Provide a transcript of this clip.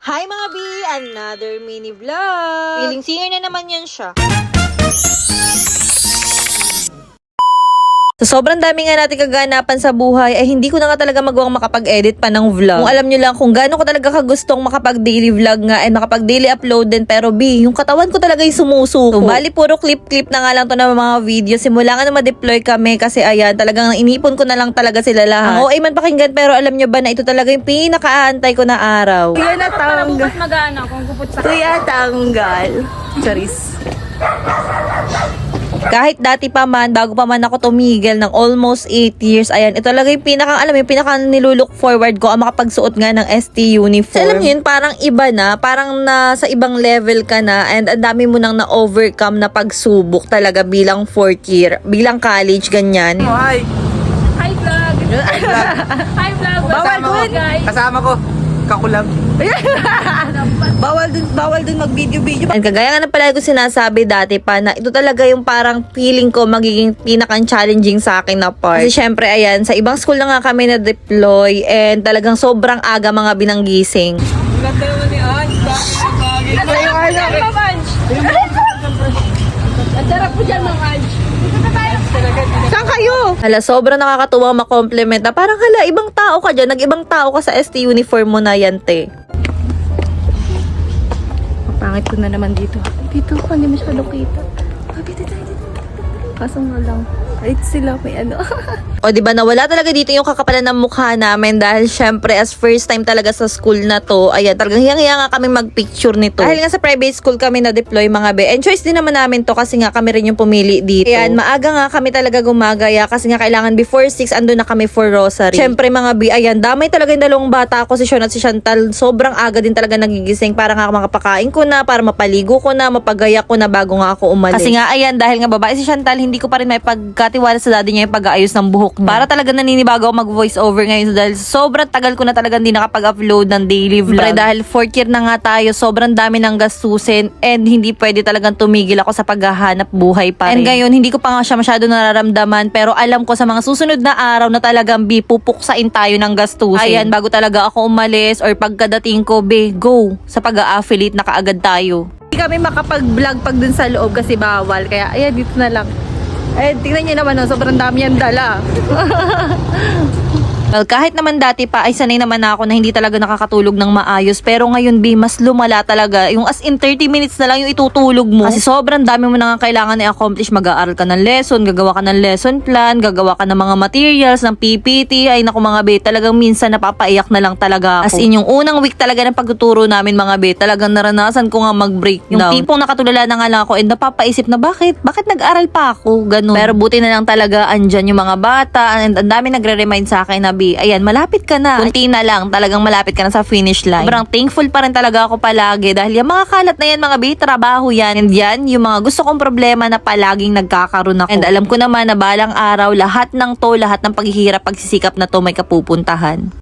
Hi mga B! Another mini vlog! Feeling singer na naman yan siya. So, sobrang dami nga natin kaganapan sa buhay ay hindi ko na nga talaga magawang makapag-edit pa ng vlog. Kung alam nyo lang kung gaano ko talaga kagustong makapag-daily vlog nga and makapag-daily upload din, pero B, yung katawan ko talaga yung sumusuko. So, bali puro clip-clip na nga lang to ng mga video. Simula nga na ma-deploy kami kasi ayan, talagang inipon ko na lang talaga sila lahat. Ang OA man pakinggan, pero alam nyo ba na ito talaga yung pinaka-aantay ko na araw. Kuya natanggal. Bukas mag-ano kung kupot sa... Kuya tanggal. Charis. Kahit dati pa man, bago pa man ako tumigil ng almost 8 years, ayan, ito talaga yung pinaka nilulook forward ko ang makapagsuot nga ng ST uniform. So, alam yun, parang iba na, parang nasa ibang level ka na, and ang dami mo nang na-overcome na pagsubok talaga bilang 4th year, bilang college, ganyan. Hi! Hi vlog! Hi vlog! Hi vlog! Kasama ko, guys! kasama ko, kakulab. Bawal dun mag-video-video. And kagaya nga na pala ko sinasabi dati pa na ito talaga yung parang feeling ko magiging pinaka-challenging sa akin na part. Kasi syempre ayan, sa ibang school na nga kami na-deploy and talagang sobrang aga mga binanggising. Ganda naman ni Ange. Ang sarap po dyan mga Ange. Saan kayo? Hala, sobrang nakakatuwa ma-compliment na parang hala, ibang tao ka dyan. Nag-ibang tao ka sa ST uniform mo na yan, te. Pangit ko na naman dito. Dito ko, hindi masyado kita. Dito. Kaso nga lang. Kahit sila may ano. O diba nawala talaga dito yung kakapalan ng mukha namin dahil syempre as first time talaga sa school na to, ayan, talagang hiyang-hiya nga kami magpicture nito. Dahil nga sa private school kami na-deploy mga be, and choice din naman namin to kasi nga kami rin yung pumili dito. Ayan, maaga nga kami talaga gumagaya kasi nga kailangan before 6 andun na kami for rosary. Syempre mga be, ayan, damay talaga yung dalawang bata ko, si Sean at si Chantal. Sobrang aga din talaga nagigising para nga makapakain ko na, para mapaligo ko na, mapagaya ko na bago nga ako umalis. Kasi nga ayan, dahil nga babae si Chantal, hindi ko pa rin may pagkatiwala sa daddy niya yung pag-aayos ng buhok niya. Para talaga naninibago ako mag-voice over ngayon dahil sobrang tagal ko na talaga hindi nakapag-upload ng daily vlog. Pero dahil 4th year na nga tayo, sobrang dami ng gastusin and hindi pwede talagang tumigil ako sa paghahanap buhay pa rin. And ngayon, hindi ko pa nga siya masyado nararamdaman pero alam ko sa mga susunod na araw na talagang pupuksain tayo ng gastusin. Ayan, bago talaga ako umalis or pagkadating ko, go sa pag-a-affiliate na kaagad tayo. Hindi kami makapag-vlog pag dun sa loob kasi bawal. Kaya ayan, dito na lang. Eh, tingnan nyo naman, sobrang dami yan dala. Well, kahit naman dati pa ay sanay naman ako na hindi talaga nakakatulog ng maayos. Pero ngayon, mas lumala talaga. Yung as in 30 minutes na lang yung itutulog mo. Kasi sobrang dami mo na nga kailangan i-accomplish. Mag-aaral ka ng lesson, gagawa ka ng lesson plan, gagawa ka ng mga materials, ng PPT. Ay naku mga be, talagang minsan napapaiyak na lang talaga ako. As in, yung unang week talaga ng pagtuturo namin mga be, talagang naranasan ko nga mag-breakdown. Yung tipong nakatulala na nga lang ako and napapaisip na bakit nag-aral pa ako? Ganun. Pero buti na lang talaga andyan yung mga bata and ang dami nagre-remind sa akin na ayan, malapit ka na. Kunti na lang, talagang malapit ka na sa finish line. Sobrang thankful pa rin talaga ako palagi dahil yung mga kalat na yan, mga be, trabaho yan. And yan, yung mga gusto kong problema na palaging nagkakaroon ako. And alam ko naman na balang araw, lahat ng paghihirap, pagsisikap na to may kapupuntahan.